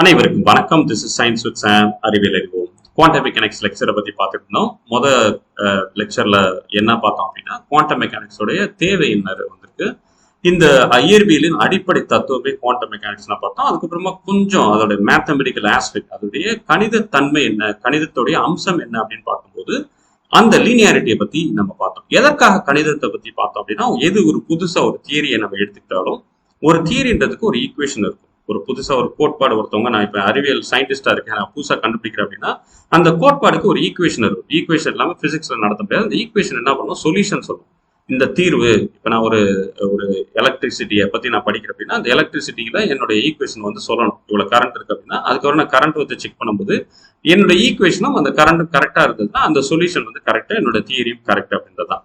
அனைவருக்கும் வணக்கம். This is science with சாம். அறிவியல் அறிவோம். குவாண்டம் மெக்கானிக்ஸ் லெக்சரை பத்தி பார்த்துட்டு இருந்தோம். லெக்சர்ல என்ன பார்த்தோம் அப்படின்னா, குவாண்டம் மெக்கானிக்ஸோடைய தேவை என்ன வந்திருக்கு, இந்த இயற்பியலின் அடிப்படை தத்துவமே குவாண்டம் மெக்கானிக்ஸ் பார்த்தோம். அதுக்கப்புறமா கொஞ்சம் அதோட மேத்தமெட்டிக்கல் ஆஸ்பெக்ட், அதோடைய கணித தன்மை என்ன, கணிதத்துடைய அம்சம் என்ன அப்படின்னு பார்க்கும்போது அந்த லீனியாரிட்டியை பத்தி நம்ம பார்த்தோம். எதற்காக கணிதத்தை பத்தி பார்த்தோம் அப்படின்னா, எது ஒரு புதுசா ஒரு தியரியை நம்ம எடுத்துக்கிட்டாலும் ஒரு தியரின்றதுக்கு ஒரு ஈக்குவேஷன் இருக்கும். ஒரு புதுசா ஒரு கோட்பாடு ஒருத்தவங்க, நான் இப்ப அறிவியல் சயின்டிஸ்டா இருக்கேன், நான் புதுசா கண்டுபிடிக்கிறேன் அப்படின்னா அந்த கோட்பாடுக்கு ஒரு ஈக்குவேஷன் இருக்கும். ஈக்குவேஷன் இல்லாம பிசிக்ஸ்ல நடத்த முடியாது. அந்த ஈக்குவேஷன் என்ன பண்ணும், சொல்யூஷன் சொல்லும். இந்த தீர்வு, இப்ப நான் ஒரு ஒரு எலக்ட்ரிசிட்டியை பத்தி நான் படிக்கிறேன் அப்படின்னா அந்த எலக்ட்ரிசிட்டியில என்னுடைய ஈக்குவேஷன் வந்து சொல்லணும். இவ்வளவு கரண்ட் இருக்கு அப்படின்னா அதுக்கப்புறம் நான் கரண்ட் வந்து செக் பண்ணும்போது என்னோட ஈக்குவேஷனும் அந்த கரண்ட் கரெக்டா இருந்ததுன்னா அந்த சொல்யூஷன் வந்து கரெக்டா, என்னோட தியரியும் கரெக்ட் அப்படின்றதுதான்.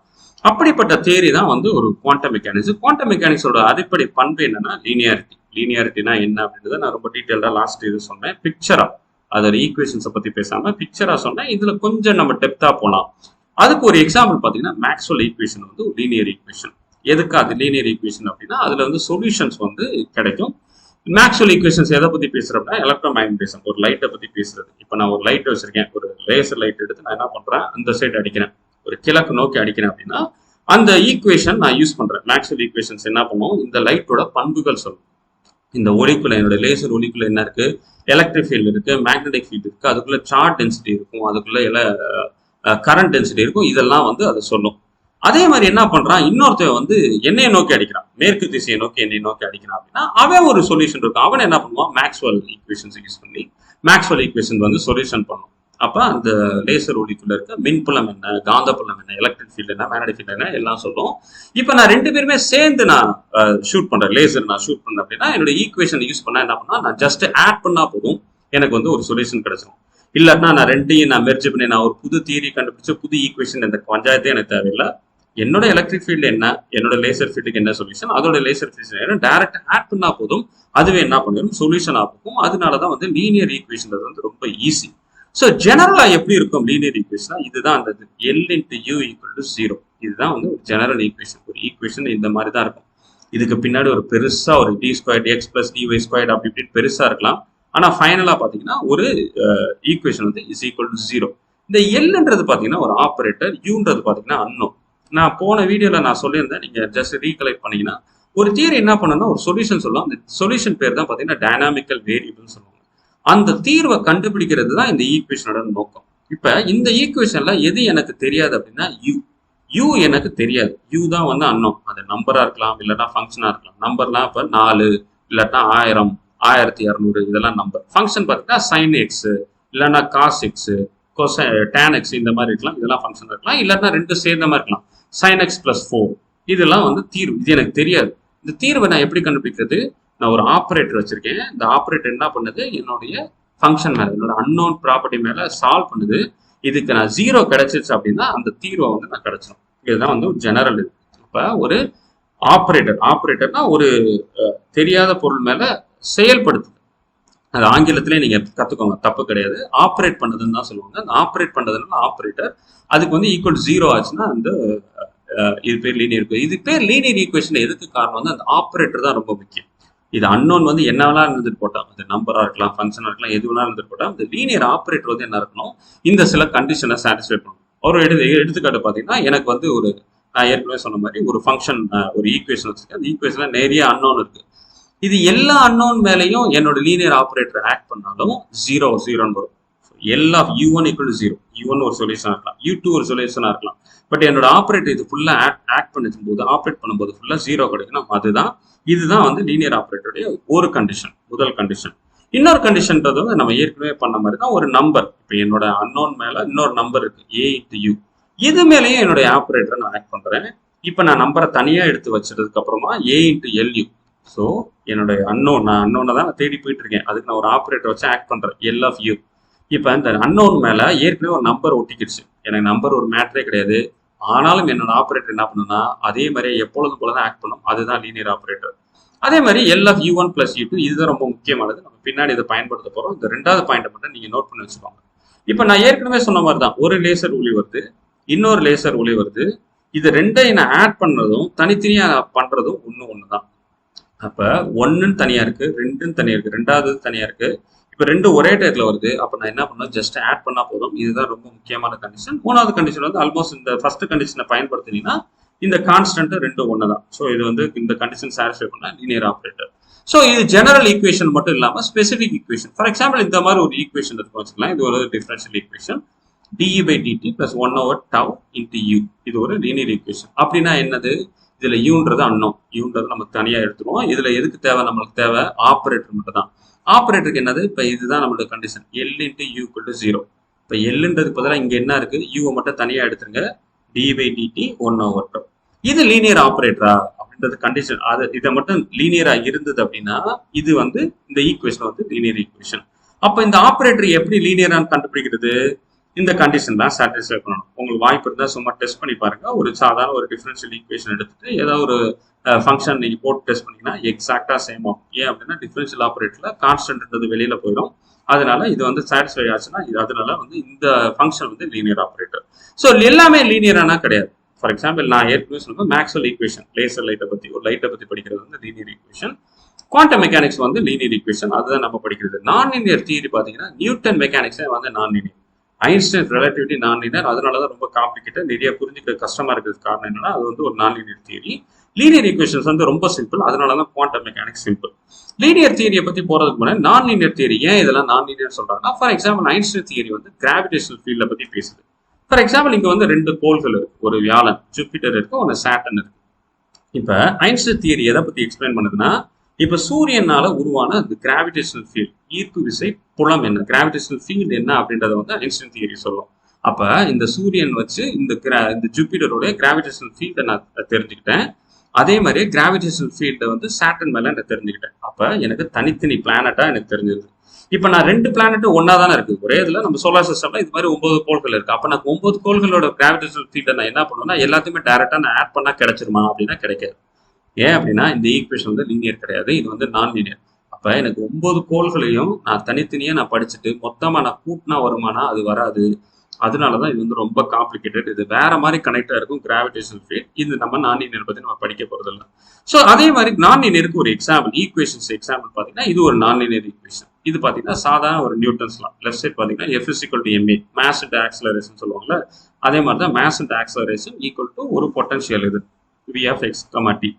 அப்படிப்பட்ட தியரி தான் வந்து ஒரு குவாண்டம் மெக்கானிக்ஸ். குவாண்டம் மெக்கானிக்ஸோட அடிப்படை பண்பு என்னன்னா லீனியாரிட்டி. லீனியாரிட்டினா என்ன அப்படின்றத நான் ரொம்ப டீட்டெயிலா லாஸ்ட் இது சொன்னேன். பிக்சரா, அதோட ஈக்குவேஷன்ஸை பத்தி பேசாம பிக்சரா சொன்னேன். இதுல கொஞ்சம் நம்ம டெப்தா போலாம். அதுக்கு ஒரு எக்ஸாம்பிள் பாத்தீங்கன்னா மேக்ஸ்வெல் ஈக்குவேஷன் வந்து ஒரு லீனியர் ஈக்குவேஷன். எதுக்கு அது லீனியர் ஈக்குவேஷன் அப்படின்னா அதுல வந்து சொல்யூஷன்ஸ் வந்து கிடைக்கும். மேக்ஸ்வெல் ஈக்குவேஷன்ஸ் எதை பத்தி பேசுறப்ப எலக்ட்ரோ மேக்னடிசம், ஒரு லைட்டை பத்தி பேசுறது. இப்ப நான் ஒரு லைட் வச்சிருக்கேன், ஒரு லேசர் லைட் எடுத்து நான் என்ன பண்றேன், அந்த சைடு அடிக்கிறேன், ஒரு கிழக்கு நோக்கி அடிக்கிறேன் அப்படின்னா அந்த ஈக்குவேஷன் நான் யூஸ் பண்றேன். மேக்ஸ்வெல் ஈக்குவேஷன்ஸ் என்ன பண்ணும், இந்த லைட்டோட பண்புகள் சொல்லும். இந்த ஒளிக்குள்ள, என்னோட லேசர் ஒளிக்குள்ள என்ன இருக்கு, எலக்ட்ரிக் ஃபீல்டு இருக்கு, மேக்னெட்டிக் ஃபீல்டு இருக்கு, அதுக்குள்ள சார்ஜ் டென்சிட்டி இருக்கும், அதுக்குள்ள கரண்ட் டென்சிட்டி இருக்கும். இதெல்லாம் வந்து அதை சொல்லும். அதே மாதிரி என்ன பண்றான், இன்னொருத்தன் வந்து என்னைய நோக்கி அடிக்கிறான், மேற்கு திசையை நோக்கி என்னை நோக்கி அடிக்கிறான் அப்படின்னா அவன் ஒரு சொல்யூஷன் இருக்கும். அவன் என்ன பண்ணுவான், மேக்ஸ்வெல் ஈக்குவேஷன்ஸ் யூஸ் பண்ணி மேக்ஸ்வெல் ஈக்குவேஷன் வந்து சொல்யூஷன் பண்ணும். அப்ப அந்த லேசர் ஒளிக்குள்ள இருக்க மின்புலம் என்ன, காந்தப்புலம் என்ன, எலக்ட்ரிக் ஃபீல்டு என்ன, மேக்னெட்டிக் ஃபீல்டு என்ன, எல்லாம் சொல்லும். இப்ப நான் ரெண்டு பேருமே சேர்ந்து நான் ஷூட் பண்றேன், லேசர் நான் ஷூட் பண்ணேன் அப்படின்னா என்னோட ஈக்குவேஷன் யூஸ் பண்ணா என்ன பண்ணா, நான் ஜஸ்ட் ஆட் பண்ணா போதும், எனக்கு வந்து ஒரு சொல்யூஷன் கிடைச்சிடும். இல்லைன்னா நான் ரெண்டையும் நான் மெர்ஜ் பண்ணி நான் ஒரு புது தியரி கண்டுபிடிச்ச புது ஈக்குவேஷன், இந்த பஞ்சாயத்தே எனக்கு தேவையில்லை. என்னோட எலக்ட்ரிக் ஃபீல்டு என்ன, என்னோட லேசர் ஃபீல்டுக்கு என்ன சொல்யூஷன், அதோட லேசர் ஃபீல்டு என்ன, டைரக்ட் ஆட் பண்ணா போதும், அதுவே என்ன பண்ணிடும், சொல்யூஷன் ஆகும். அதனாலதான் வந்து லீனியர் ஈக்குவேஷன் வந்து ரொம்ப ஈஸி. ஸோ ஜெனரலா எப்படி இருக்கும் லீனியர் ஈக்குவேஷன், இதுதான் அந்த L into you equal to 0. இதுதான் வந்து ஒரு ஜெனரல் ஈக்குவேஷன். ஒரு ஈக்குவேஷன் இந்த மாதிரி தான் இருக்கும். இதுக்கு பின்னாடி ஒரு பெருசா ஒரு d square x plus d y square அப்படி இப்படி பெருசா இருக்கலாம். ஆனா ஃபைனலா பாத்தீங்கன்னா ஒரு ஈக்குவேஷன் வந்து இஸ் ஈக்குவல் டு 0. இந்த எல்ன்றது பாத்தீங்கன்னா ஒரு ஆபரேட்டர், யூன்றது பாத்தீங்கன்னா அன்னோன். நான் போன வீடியோல நான் சொல்லியிருந்தேன், நீங்க ஜஸ்ட் ரீகலெக்ட் பண்ணீங்கன்னா ஒரு தியரி என்ன பண்ணணும்னா ஒரு சொல்யூஷன் சொல்லலாம். அந்த சொல்யூஷன் பேர் தான் பாத்தீங்கன்னா டைனாமிக்கல் வேரியபிள்னு சொல்லுவாங்க. அந்த தீர்வை கண்டுபிடிக்கிறது தான் இந்த ஈக்குவேஷனோட நோக்கம். இப்ப இந்த ஈக்குவேஷன்ல எது எனக்கு தெரியாது அப்படின்னா யூ எனக்கு தெரியாது. யூ தான் வந்து அன்னோன். அது நம்பரா இருக்கலாம், இல்லைன்னா ஃபங்க்ஷனா இருக்கலாம். நம்பர்லாம் இப்ப 4, இல்லாட்டா 1000, 1200 இதெல்லாம் நம்பர். ஃபங்க்ஷன் பார்த்தீங்கன்னா சைன் எக்ஸ், இல்லைன்னா காஸ் எக்ஸ், டேன் எக்ஸ் இந்த மாதிரி இருக்கலாம். இதெல்லாம் ஃபங்க்ஷன் இருக்கலாம். இல்லாட்டா ரெண்டு சேர்ந்த மாதிரி இருக்கலாம், சைன் எக்ஸ் பிளஸ் 4. இதெல்லாம் வந்து தீர்வு. இது எனக்கு தெரியாது. இந்த தீர்வை நான் எப்படி கண்டுபிடிக்கிறது, நான் ஒரு ஆப்ரேட்டர் வச்சிருக்கேன். இந்த ஆப்ரேட்டர் என்ன பண்ணுது, என்னுடைய ஃபங்க்ஷன் மேல, என்னோட அன்னோன் ப்ராப்பர்ட்டி மேல சால்வ் பண்ணுது. இதுக்கு நான் 0 கிடைச்சிருச்சு அப்படின்னா அந்த தீர்வை வந்து நான் கிடைச்சிடும். இதுதான் வந்து ஒரு ஜெனரல். இது இப்ப ஒரு ஆப்ரேட்டர்னா ஒரு தெரியாத பொருள் மேல செயல்படுத்துது. அது ஆங்கிலத்திலே நீங்க கத்துக்கோங்க, தப்பு கிடையாது. ஆப்ரேட் பண்ணதுன்னு தான் சொல்லுவாங்க. அந்த ஆப்ரேட் பண்ணதுனால ஆப்ரேட்டர், அதுக்கு வந்து ஈக்குவல் 0 ஆச்சுன்னா அந்த இது பேர் லீனியர். இது பேர் லீனியர் ஈக்குவேஷன். எதுக்கு காரணம் வந்து அந்த ஆப்ரேட்டர் தான் ரொம்ப முக்கியம். இது அன்னோன் வந்து என்ன வேணா இருந்துட்டு போட்டோம், அது நம்பரா இருக்கலாம், ஃபங்க்ஷனா இருக்கலாம், எது வேணா இருந்துட்டு போட்டோம். இந்த லீனியர் ஆப்ரேட்டர் வந்து என்ன இருக்கணும், இந்த சில கண்டிஷனை சாட்டிஸ்ஃபை பண்ணணும். ஒரு எடுத்துக்காட்டு பாத்தீங்கன்னா, எனக்கு வந்து ஒரு நான் ஏற்கனவே சொன்ன மாதிரி ஒரு ஃபங்க்ஷன், ஒரு ஈக்குவேஷன் வச்சிருக்கேன். அந்த ஈக்குவேஷன்ல நிறைய அன்னோன் இருக்கு. இது எல்லா அன்னோன் மேலையும் என்னோட லீனியர் ஆப்ரேட்டர் ஆக்ட் பண்ணாலும் 0 வரும். L of u1 equal to 0. u1 ஒரு சொல்யூஷனா இருக்கலாம், u2 ஒரு சொல்யூஷனா இருக்கலாம். பட் என்னோட ஆப்ரேட்டர் இது ஃபுல்லா ஆக்ட் பண்ணிக்கும் போது, ஆப்ரேட் பண்ணும்போது ஃபுல்லா 0 கிடைக்கணும். இதுதான் வந்து லீனியர் ஆப்ரேட்டருடைய ஒரு கண்டிஷன், முதல் கண்டிஷன். இன்னொரு கண்டிஷன்றது வந்து நம்ம ஏற்கனவே பண்ண மாதிரி தான், ஒரு நம்பர். இப்போ என்னோட அன்னோன் மேல இன்னொரு நம்பர் இருக்கு, a இன்டு யூ. இது மேலேயும் என்னுடைய ஆப்ரேட்டரை நான் ஆக்ட் பண்றேன். இப்போ நான் நம்பரை தனியா எடுத்து வச்சதுக்கு அப்புறமா a இன்டு எல்யூ. ஸோ என்னோட நான் அன்னோனை தான் தேடி போயிட்டு இருக்கேன். அதுக்கு நான் ஒரு ஆப்ரேட்டர் வச்சு ஆக்ட் பண்றேன், எல் ஆஃப் யூ. இப்ப இந்த அன்னோன் மேல ஏற்கனவே ஒரு நம்பர் ஒட்டிக்கிடுச்சு. எனக்கு நம்பர் ஒரு மேட்டரே கிடையாது. ஆனாலும் என்னோட ஆப்ரேட்டர் என்ன பண்ணுன்னா அதே மாதிரி எப்பொழுதும் போலதான் ஆக்ட் பண்ணும். அதுதான் லீனியர் ஆப்ரேட்டர். அதே மாதிரி L of u1 plus u2, இதுதான் ரொம்ப முக்கியமானது. நம்ம பின்னாடி இதை பயன்படுத்த போறோம். இந்த ரெண்டாவது பாயிண்ட் மட்டும் நீங்க நோட் பண்ணி வச்சுக்கோங்க. இப்ப நான் ஏற்கனவே சொன்ன மாதிரி தான், ஒரு லேசர் ஒளி வருது, இன்னொரு லேசர் ஒளி வருது. இது ரெண்டையும் நான் ஆட் பண்றதும் தனித்தனியா பண்றதும் ஒண்ணுதான். அப்ப 1ன்னு தனியா இருக்கு, 2ன்னு தனியா இருக்கு, ரெண்டாவது தனியா இருக்கு. இப்போ ரெண்டு ஒரே டயத்தில் வருது. அப்போ நான் என்ன பண்ணணும், ஜஸ்ட் ஆட் பண்ணால் போதும். இதுதான் ரொம்ப முக்கியமான கண்டிஷன். மூணாவது கண்டிஷன் வந்து ஆல்மோஸ்ட் இந்த ஃபர்ஸ்ட் கண்டிஷனை பயன்படுத்தினீங்கன்னா இந்த கான்ஸ்டன்ட் ரெண்டும் ஒன்று தான். ஸோ இது வந்து இந்த கண்டிஷன் சாட்டிஸ்ஃபை பண்ண லீனியர் ஆப்ரேட்டர். ஸோ இது ஜெனரல் ஈக்குவேஷன் மட்டும் இல்லாமல் ஸ்பெசிஃபிக் ஈக்குவேஷன். ஃபார் எக்ஸாம்பிள் இந்த மாதிரி ஒரு ஈக்குவேஷன் இருக்கும் வச்சுக்கலாம். இது ஒரு differential equation dE by dt plus 1 over tau into u. இது ஒரு லீனியர் ஈக்குவேஷன். அப்படின்னா என்னது, இதுல யூன்றது அன்னோன், யூன்றது நம்ம தனியா எடுத்துருவோம். இதுல எதுக்கு தேவை, நம்மளுக்கு தேவை ஆப்ரேட்டர் மட்டும் தான். ஆப்ரேட்டருக்கு என்னது, இப்போ இதுதான் நம்மளோட condition, L into you equal to 0. இப்போ எல்ன்றதுக்கு பதிலாக இங்க என்ன இருக்கு, யூவை மட்டும் தனியா எடுத்துருங்க, dE by dt 1 over tau. இது லீனியர் ஆப்ரேட்டரா அப்படின்றது கண்டிஷன். அது இதை மட்டும் லீனியரா இருந்தது அப்படின்னா இது வந்து இந்த ஈக்குவேஷன் வந்து லீனியர் ஈக்குவேஷன். அப்ப இந்த ஆப்ரேட்டர் எப்படி லீனியரான்னு கண்டுபிடிக்கிறது, இந்த கண்டிஷன் தான் சாட்டிஸ்ஃபை பண்ணணும். உங்களுக்கு வாய்ப்பு இருந்தால் சும்மா டெஸ்ட் பண்ணி பாருங்க. ஒரு சாதாரண ஒரு டிஃபரன்ஷியல் ஈக்குவேஷன் எடுத்துட்டு ஏதாவது ஒரு ஃபங்க்ஷன் நீங்க போட்டு டெஸ்ட் பண்ணீங்கன்னா எக்ஸாக்டா சேம் ஆகும். ஏன் அப்படின்னா டிஃபரன்ஷியல் ஆப்ரேட்டர்ல கான்ஸ்டன்ட்ன்றது வெளியில போயிடும். அதனால இது வந்து சாட்டிஸ்ஃபை ஆச்சுன்னா இது அதனால வந்து இந்த ஃபங்க்ஷன் வந்து லீனியர் ஆப்ரேட்டர். ஸோ எல்லாமே லீனியரானா கிடையாது. ஃபார் எக்ஸாம்பிள் நான் ஏற்கனவே சொல்லுவேன் மேக்ஸ்வெல் ஈக்குவேஷன், லேசர் லைட்டை பத்தி, ஒரு லைட்டை பத்தி படிக்கிறது வந்து லீனியர் ஈக்குவேஷன். குவாண்டம் மெக்கானிக்ஸ் வந்து லீனியர் ஈக்குவேஷன், அதுதான் நம்ம படிக்கிறது. நான் லீனியர் தியரி பாத்தீங்கன்னா நியூட்டன் மெக்கானிக்ஸே வந்து நான் லீனியர். ஐன்ஸ்டைன் ரிலேட்டிவிட்டி நான் லீனியர், அதனாலதான் ரொம்ப காம்ப்ளிகேட்டட், நிறைய புரிஞ்சுக்க கஷ்டமா இருக்கிறது காரணம் என்னன்னா அது வந்து ஒரு நான் லீனியர் தியரி. லீனியர் ஈக்குவேஷன்ஸ் வந்து ரொம்ப சிம்பிள், அதனாலதான் குவாண்டம் மெக்கானிக்ஸ் சிம்பிள். லீனியர் தியரியை பத்தி போறதுக்கு முன்னாடி நான் லீனியர் தியரி ஏன் இதெல்லாம் நான் லீனியர் சொல்றாங்கன்னா, ஃபார் எக்ஸாம்பிள் ஐன்ஸ்டைன் தியரி வந்து கிராவிடேஷனல் ஃபீல்ட பத்தி பேசுது. ஃபார் எக்ஸாம்பிள் இங்க வந்து ரெண்டு கோள்கள் இருக்கு, ஒரு வியாழன் ஜூபிட்டர் இருக்கு, ஒன்னு சாட்டர்ன் இருக்கு. இப்ப ஐன்ஸ்டைன் தியரி எதை பத்தி எக்ஸ்பிளைன் பண்ணுதுன்னா, இப்ப சூரியனால உருவான அந்த கிராவிடேஷனல் ஃபீல்ட், ஈர்ப்பு விசை புலம் என்ன, கிராவிடேஷனல் ஃபீல்ட் என்ன அப்படின்றத வந்து ஐன்ஸ்டைன் தியரி சொல்லும். அப்ப இந்த சூரியன் வச்சு இந்த ஜூபிட்டரோட கிராவிடேஷனல் ஃபீல்டை நான் தெரிஞ்சுக்கிட்டேன். அதே மாதிரி கிராவிடேஷனல் ஃபீல்டை வந்து சாட்டர்ன் மேல நான் தெரிஞ்சுக்கிட்டேன். அப்ப எனக்கு தனித்தனி பிளானட்டா எனக்கு தெரிஞ்சது. இப்ப நான் ரெண்டு பிளானட்டும் ஒன்னா தானே இருக்கு ஒரே இதுல, நம்ம சோலார் சிஸ்டம்ல இது மாதிரி 9 கோள்கள் இருக்கு. அப்ப நான் 9 கோள்களோட கிராவிடேஷனல் ஃபீல்டை நான் என்ன பண்ணுவேன்னா எல்லாத்தையுமே டைரக்டா நான் ஆட் பண்ணா கிடைச்சிருமா அப்படின்னா கிடைக்காது. ஏன் அப்படின்னா இந்த ஈக்குவேஷன் வந்து லீனியர் கிடையாது, இது வந்து நான் லீனியர். அப்ப எனக்கு 9 கோள்களையும் நான் தனித்தனியா நான் படிச்சுட்டு மொத்தமா நான் கூட்டினா வருமானா அது வராது. அதனாலதான் இது வந்து ரொம்ப காம்ப்ளிகேட்டட். இது வேற மாதிரி கனெக்டா இருக்கும் கிராவிடேஷனல் ஃபீல்ட். இது நம்ம நான் லீனியர் பத்தி நம்ம படிக்க போறது இல்லை. ஸோ அதே மாதிரி நான் லீனியருக்கு ஒரு எக்ஸாம்பிள், ஈக்குவேஷன்ஸ் எக்ஸாம்பிள் பாத்தீங்கன்னா இது ஒரு நான் லீனியர் ஈக்குவேஷன். இது பாத்தீங்கன்னா சாதாரண ஒரு நியூட்டன்ஸ் லா. லெஃப்ட் சைட் பாத்தீங்கன்னா F is equal to ma, mass and acceleration சொல்லுவாங்கல்ல, அதே மாதிரி தான் mass and acceleration equal to ஒரு பொட்டன்ஷியல், இது v of x, t.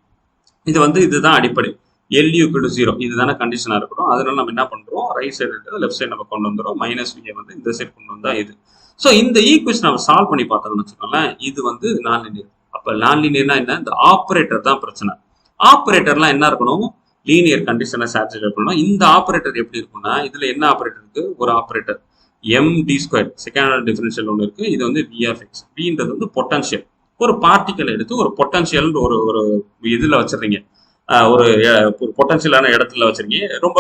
இது வந்து இதுதான் அடிப்படை. எல் ஈக்குவல் டு 0 இதுதானே கண்டிஷனா இருக்கணும். அதனால நம்ம என்ன பண்றோம், ரைட் சைடு இருக்கிறது லெஃப்ட் சைடு நம்ம கொண்டு வந்துடும், மைனஸ் v வந்து இந்த சைடு கொண்டு வந்தா இது. ஸோ இந்த ஈக்குவேஷன் நம்ம சால்வ் பண்ணி பார்த்தோம்னு வச்சுக்கோங்களேன், இது வந்து நான் லீனியர். அப்ப நான் லீனியர்னா என்ன, இந்த ஆப்ரேட்டர் தான் பிரச்சனை. ஆப்ரேட்டர்லாம் என்ன இருக்கணும், லீனியர் கண்டிஷனை சாட்டிஸ்ஃபை பண்ணணும். இந்த ஆப்ரேட்டர் எப்படி இருக்கும்னா, இதுல என்ன ஆப்ரேட்டர் இருக்கு, ஒரு operator md², second order differential ஒன்று இருக்கு. இது வந்து v of x, vன்றது வந்து பொட்டன்ஷியல். ஒரு பார்ட்டிக்கல் எடுத்து ஒரு பொட்டன்ஷியல் ஒரு இதுல வச்சிருக்கீங்க, ஒரு பொட்டன்ஷியலான இடத்துல வச்சிருக்கீங்க. ரொம்ப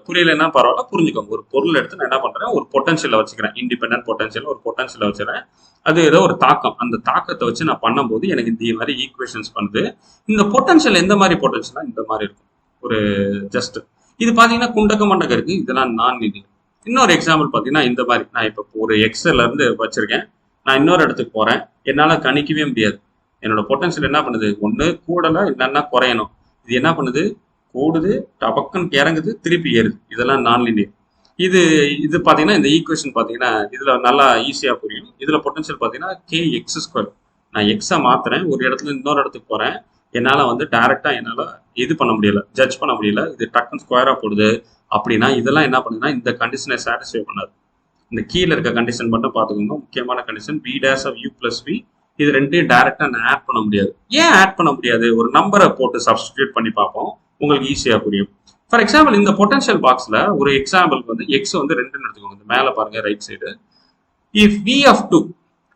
புரியலன்னா பரவாயில்ல, புரிஞ்சுக்கோங்க. ஒரு பொருள் எடுத்து நான் என்ன பண்றேன், ஒரு பொட்டன்ஷியலை வச்சுக்கிறேன், இண்டிபெண்டன்ட் பொட்டன்ஷியல் ஒரு பொட்டன்ஷியலை வச்சுக்கிறேன். அது ஏதோ ஒரு தாக்கம், அந்த தாக்கத்தை வச்சு நான் பண்ணும்போது எனக்கு இந்த மாதிரி ஈக்குவேஷன்ஸ் பண்ணுது. இந்த பொட்டன்ஷியல் எந்த மாதிரி பொட்டன்ஷியலா இந்த மாதிரி இருக்கும், ஒரு ஜஸ்ட் இது பாத்தீங்கன்னா குண்டக்க மண்டகம் இருக்கு, இதெல்லாம் நான் லீனியர். இன்னொரு எக்ஸாம்பிள் பாத்தீங்கன்னா இந்த மாதிரி, நான் இப்போ ஒரு எக்ஸ்ல இருந்து வச்சிருக்கேன், நான் இன்னொரு இடத்துக்கு போறேன், என்னால கணிக்கவே முடியாது. என்னோட பொட்டன்ஷியல் என்ன பண்ணுது, ஒண்ணு கூடல இல்லைன்னா குறையணும். இது என்ன பண்ணுது, கூடுது, டபக்குன்னு இறங்குது, திருப்பி ஏறுது. இதெல்லாம் நான் லீனியர். இது இது பாத்தீங்கன்னா இந்த ஈக்குவேஷன் பாத்தீங்கன்னா இதுல நல்லா ஈஸியா புரியும். இதுல பொட்டன்ஷியல் பாத்தீங்கன்னா kx². நான் எக்ஸை மாத்துறேன், ஒரு இடத்துல இன்னொரு இடத்துக்கு போறேன், என்னால வந்து டைரக்டா என்னால இது பண்ண முடியல, ஜட்ஜ் பண்ண முடியல, இது டக்குன்னு ஸ்கொயரா போடுது. அப்படின்னா இதெல்லாம் என்ன பண்ணுதுன்னா இந்த கண்டிஷனை சாட்டிஸ்ஃபை பண்ணாது. இந்த கீழே இருக்க கண்டிஷன் மட்டும் பாத்துக்கோங்க, முக்கியமான condition b dash of u plus v. இது ரெண்டையும் டைரக்டா நான் ஆட் பண்ண முடியாது. ஏன் ஆட் பண்ண முடியாது, ஒரு நம்பரை போட்டு சப்ஸ்டிடியூட் பண்ணி பார்ப்போம், உங்களுக்கு ஈஸியா புரியும். ஃபார் எக்ஸாம்பிள் இந்த பொட்டன்ஷியல் பாக்ஸ்ல ஒரு எக்ஸாம்பிள் வந்து எக்ஸ் வந்து 2ன்னு எடுத்துக்கோங்க, இந்த மேல பாருங்க right side. If v of 2,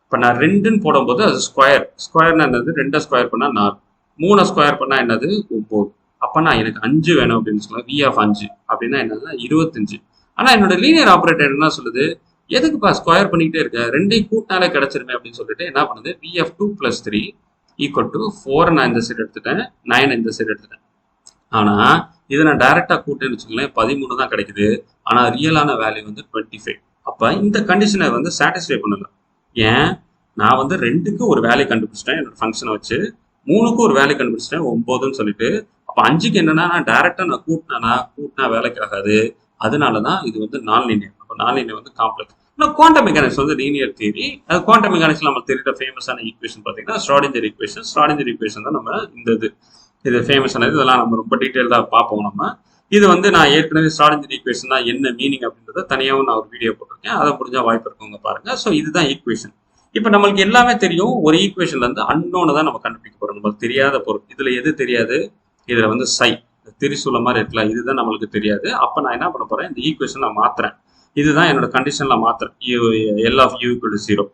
இப்போ நான் 2ன்னு போடும்போது அது ஸ்கொயர், ஸ்கொயர்னா என்னது, 2 ஸ்கொயர் பண்ணா 4, 3 ஸ்கொயர் பண்ணா என்னது 9. அப்பனா எனக்கு 5 வேணும் அப்படின்னு சொல்லலாம். v of 5 அப்படின்னா என்னதுன்னா 25. ஆனா என்னோட லீனியர் ஆப்ரேட்டர் என்ன சொல்லுது, எதுக்குப்பா ஸ்கொயர் பண்ணிக்கிட்டே இருக்க, ரெண்டையும் கூட்டினாலே கிடைச்சிருமே அப்படின்னு சொல்லிட்டு என்ன பண்ணுது, v of 2 plus 3 equal to 4 நான் இந்த சைடு எடுத்துட்டேன், 9 இந்த சைடு எடுத்துட்டேன். ஆனா இதை நான் டைரக்டா கூட்டேன்னு வச்சுக்கோங்களேன், 13 தான் கிடைக்குது. ஆனா ரியலான வேல்யூ வந்து 25. அப்ப இந்த கண்டிஷனை வந்து சாட்டிஸ்ஃபை பண்ணல. ஏன், நான் வந்து 2க்கு ஒரு வேல்யூ கண்டுபிடிச்சிட்டேன் என்னோட ஃபங்க்ஷனை வச்சு, 3க்கு ஒரு வேல்யூ கண்டுபிடிச்சிட்டேன் 9ன்னு சொல்லிட்டு. அப்ப 5க்கு என்னன்னா நான் டைரக்டா நான் கூட்டினா வேலைக்கு ஆகாது. அதனால தான் இது வந்து நான் லீனியர். அப்போ நான் லீனியர் வந்து காம்ப்ளெக்ஸ். ஆனால் குவாண்டம் மெக்கானிக்ஸ் வந்து லீனியர் தியரி. அது குவாண்டம் மெக்கானிக்ஸ் நம்ம தெரியுற ஃபேமஸான ஈக்குவேஷன் பார்த்தீங்கன்னா ஸ்ராடிஞ்சர் ஈக்குவேஷன். ஸ்ராடிஞ்சர் ஈக்குவேஷன் தான் நம்ம இந்த இது ஃபேமஸானது. இதெல்லாம் நம்ம ரொம்ப டீட்டெயிலாக பார்ப்போம் நம்ம. இது வந்து நான் ஏற்கனவே ஸ்ராடிஞ்சர் ஈக்குவேஷன் தான் என்ன மீனிங் அப்படின்றத தனியாகவும் நான் ஒரு வீடியோ போட்டிருக்கேன். அதை முடிஞ்சா வாய்ப்பு இருக்கவங்க பாருங்க. ஸோ இதுதான் ஈக்குவேஷன். இப்போ நம்மளுக்கு எல்லாமே தெரியும். ஒரு ஈக்குவேஷன்ல இருந்து அன்னோனை தான் நம்ம கண்டுபிடிக்க போறோம். நம்மளுக்கு தெரியாத பொருள். இதுல எது தெரியாது? இதுல வந்து திரிசூல மாதிரி இருக்கலாம். இதுதான் நம்மளுக்கு தெரியாது. அப்ப நான் என்ன பண்ண போறேன்? இந்த ஈக்குவேஷன் நான் மாத்துறேன். இதுதான் என்னோட கண்டிஷன்ல மாத்துறேன். L of U equal to 0.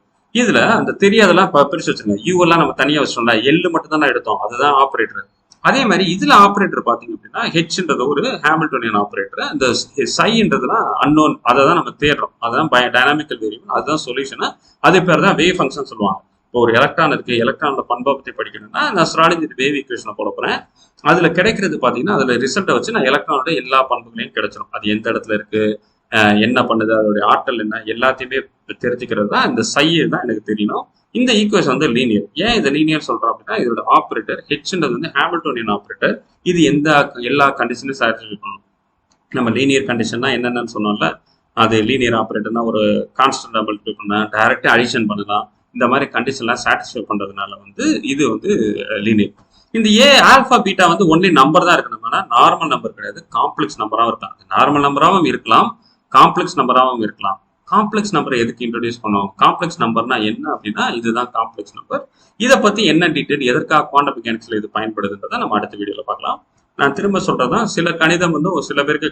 இதுல அந்த தெரியாதெல்லாம் பிரிச்சு வச்சுருங்க. யூ எல்லாம் நம்ம தனியா வச்சிட்டோம்ல. எல் மட்டும் தான் எடுத்தோம். அதுதான் ஆப்ரேட்டர். அதே மாதிரி இதுல ஆப்ரேட்டர் பாத்தீங்க அப்படின்னா ஹெச்ன்றது ஒரு ஹாமில்டோனியன் ஆப்ரேட்டர். இந்த சைன்றதுனா அன்னோன். அதை தான் நம்ம தேடுறோம். அதுதான் டைனாமிக்கல் வேரியபிள். அதுதான் சொல்யூஷன். அது பேர் தான் வேவ் ஃபங்க்ஷன் சொல்லுவாங்க. இப்போ ஒரு எலக்ட்ரான் இருக்கு. எலக்ட்ரானோட பண்பை பத்தி படிக்கணும்னா நான் ஸ்ராடிஞ்சர் வேவ் ஈக்குவேஷனை போட போறேன். அதுல கிடைக்கிறது பாத்தீங்கன்னா அதுல ரிசல்ட்டை வச்சு நான் எலக்ட்ரானோட எல்லா பண்புகளையும் கிடைச்சிடும். அது எந்த இடத்துல இருக்கு, என்ன பண்ணுது, அதோடைய ஆற்றல் என்ன, எல்லாத்தையுமே தெரிஞ்சுக்கிறது தான் இந்த தான் எனக்கு தெரியணும். இந்த ஈக்குவேஷன் வந்து லீனியர். ஏன் இந்த லீனியர் சொல்றோம் அப்படின்னா இதோட ஆப்ரேட்டர் ஹெச்ன்றது வந்து ஹாமில்டோனியன் ஆப்ரேட்டர். இது எல்லா கண்டிஷனையும் சாட்டிஸ்ஃபை பண்ணணும். நம்ம லீனியர் கண்டிஷன்னா என்னென்னு சொன்னோம்ல, அது லீனியர் ஆப்ரேட்டர்னா ஒரு கான்ஸ்டன்ட் மல்டிப்ளை பண்ண, டைரக்டா அடிஷன் பண்ணலாம். இந்த மாதிரி கண்டிஷன்லாம் சாட்டிஸ்ஃபை பண்றதுனால வந்து இது வந்து லீனியர். இந்த ஆல்பா பீட்டா வந்து ஒன்லி நம்பர் தான் இருக்கணும். ஆனால் நார்மல் நம்பர் கிடையாது, காம்ப்ளெக்ஸ் நம்பராகவும் இருக்கலாம். நார்மல் நம்பராகவும் இருக்கலாம், காம்ப்ளெக்ஸ் நம்பராகவும் இருக்கலாம். காம்ப்ளெக்ஸ் நம்பரை எதுக்கு இன்ட்ரோடியூஸ் பண்ணுவோம்? காம்ப்ளெக்ஸ் நம்பர்னா என்ன அப்படின்னா இதுதான் காம்ப்ளெக்ஸ் நம்பர். இதை பத்தி என்ன டீட்டெயில், எதற்காக குவாண்டம் மெக்கானிக்ஸ்ல இது பயன்படுதுன்றதை நம்ம அடுத்த வீடியோல பார்க்கலாம். நான் திரும்ப சொல்றதுதான், சில கணிதம் வந்து ஒரு சில பேருக்கு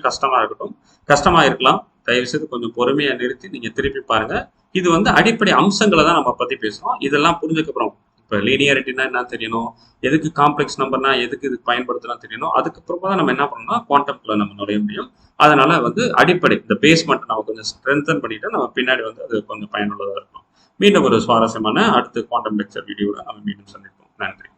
கஷ்டமா இருக்கலாம். தயவு செய்து கொஞ்சம் பொறுமையா நிறுத்தி நீங்க திருப்பி பாருங்க. இது வந்து அடிப்படை அம்சங்களை தான் நம்ம பத்தி பேசுறோம். இதெல்லாம் புரிஞ்சதுக்கப்புறம் இப்போ லீனியாரிட்டினா என்ன தெரியணும், எதுக்கு காம்ப்ளெக்ஸ் நம்பர்னா எதுக்கு இது பயன்படுத்தலாம் தெரியணும். அதுக்கப்புறமா தான் நம்ம என்ன பண்ணணும்னா குவாண்டம்குள்ள நம்ம நுழைய முடியும். அதனால வந்து அடிப்படை இந்த பேஸ்மெண்ட் நம்ம கொஞ்சம் ஸ்ட்ரென்தன் பண்ணிட்டு நம்ம பின்னாடி வந்து அது கொஞ்சம் பயனுள்ளதாக இருக்கும். மீண்டும் ஒரு சுவாரஸ்யமான அடுத்த குவாண்டம் லெக்சர் வீடியோவில் நம்ம மீண்டும் சந்திப்போம். நன்றி.